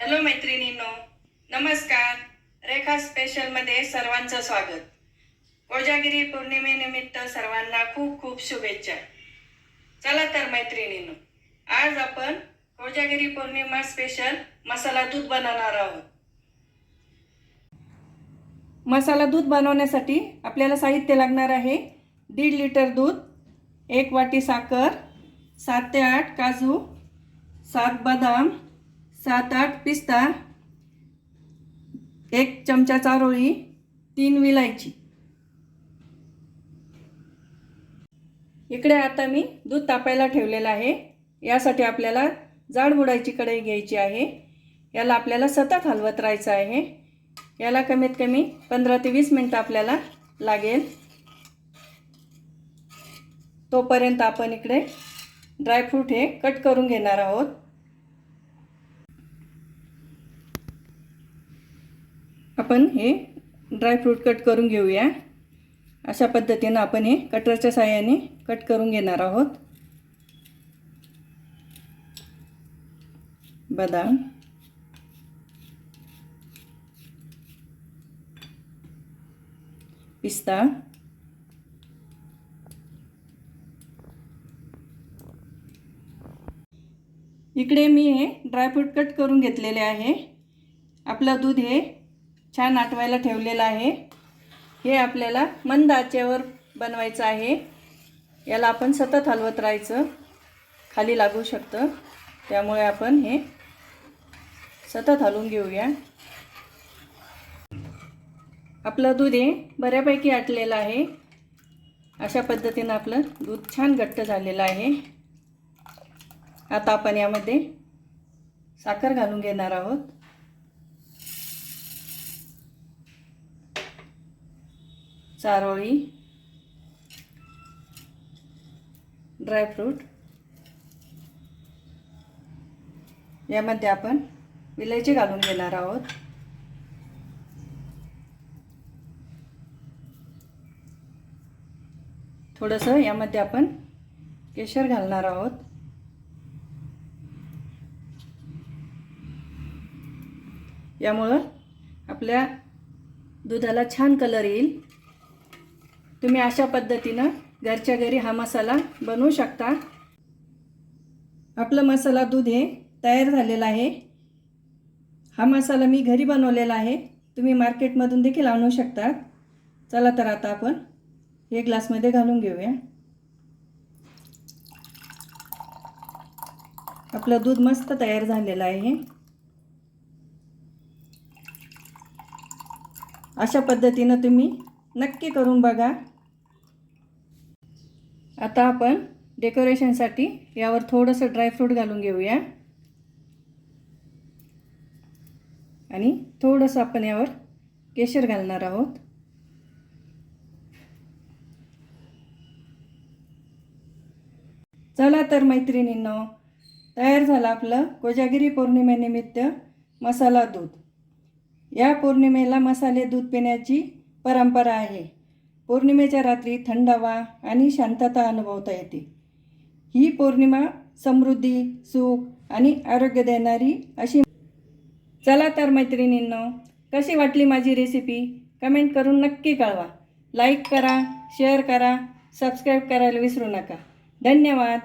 Hello मैत्रिणींनो, नमस्कार. रेखा स्पेशलमध्ये सर्वांचं स्वागत. कोजागिरी पौर्णिमेनिमित्त सर्वांना खूप खूप शुभेच्छा. चला तर मैत्रिणींनो, आज आपण कोजागिरी पौर्णिमा स्पेशल मसाला दूध बनवणार आहोत. मसाला दूध बनवण्यासाठी आपल्याला साहित्य लागणार आहे 1.5 लिटर दूध, 1 वाटी साखर, 7 ते 8 काजू, 7 बदाम, 7-8 पिस्ता, 1 चमचा चारोळी, 3 विलायची. इकडे आता मी दूध तापायला ठेवलेलं आहे. यासाठी आपल्याला जाड बुडायची कढई घ्यायची आहे. याला आपल्याला सतत हलवत राहायचं आहे. याला कमीत कमी 15 ते 20 मिनिटं आपल्याला लागेल. तोपर्यंत आपण इकडे ड्रायफ्रूट हे कट करून घेणार आहोत. आपण हे ड्रायफ्रूट कट करून घेऊया. अशा पद्धतीने आपण हे कटरच्या साहाय्याने कट करून घेणार आहोत. बदाम, पिस्ता, इकडे मी हे ड्रायफ्रूट कट करून घेतलेले आहे. आपलं दूध हे छान आटवायला ठेवलेलं आहे. हे आपल्याला मंद आचेवर बनवायचं आहे. याला आपण सतत हलवत राहायचं, खाली लागू शकतं. त्यामुळे आपण हे सतत हलवून घेऊया. आपलं दूध हे बऱ्यापैकी आटलेलं आहे. अशा पद्धतीने आपलं दूध छान घट्ट झालेलं आहे. आता आपण यामध्ये साखर घालून घेणार आहोत. चारोळी, ड्रायफ्रूट, यामध्ये आपण विलायची घालून घेणार आहोत. थोडंसं यामध्ये आपण केशर घालणार आहोत. यामुळं आपल्या दुधाला छान कलर येईल. तुम्ही अशा पद्धतीनं घरच्या घरी हा मसाला बनवू शकता. आपलं मसाला दूध हे तयार झालेलं आहे. हा मसाला मी घरी बनवलेला आहे. तुम्ही मार्केटमधून देखील आणू शकता. चला तर आता आपण हे ग्लासमध्ये घालून घेऊया. आपलं दूध मस्त तयार झालेलं आहे. अशा पद्धतीनं तुम्ही नक्की करून बघा. आता आपण डेकोरेशनसाठी यावर थोडंसं ड्रायफ्रूट घालून घेऊया आणि थोडंसं आपण यावर केशर घालणार आहोत. चला तर मैत्रिणींनो, तयार झालं आपलं कोजागिरी पौर्णिमेनिमित्त मसाला दूध. या पौर्णिमेला मसाले दूध पिण्याची परंपरा आहे. पौर्णिमेच्या रात्री थंडावा आणि शांतता अनुभवता येते. ही पौर्णिमा समृद्धी, सुख आणि आरोग्य देणारी अशी. चला तर मैत्रिणींनो, कशी वाटली माझी रेसिपी कमेंट करून नक्की कळवा. लाईक करा, शेअर करा, सबस्क्राईब करायला विसरू नका. धन्यवाद.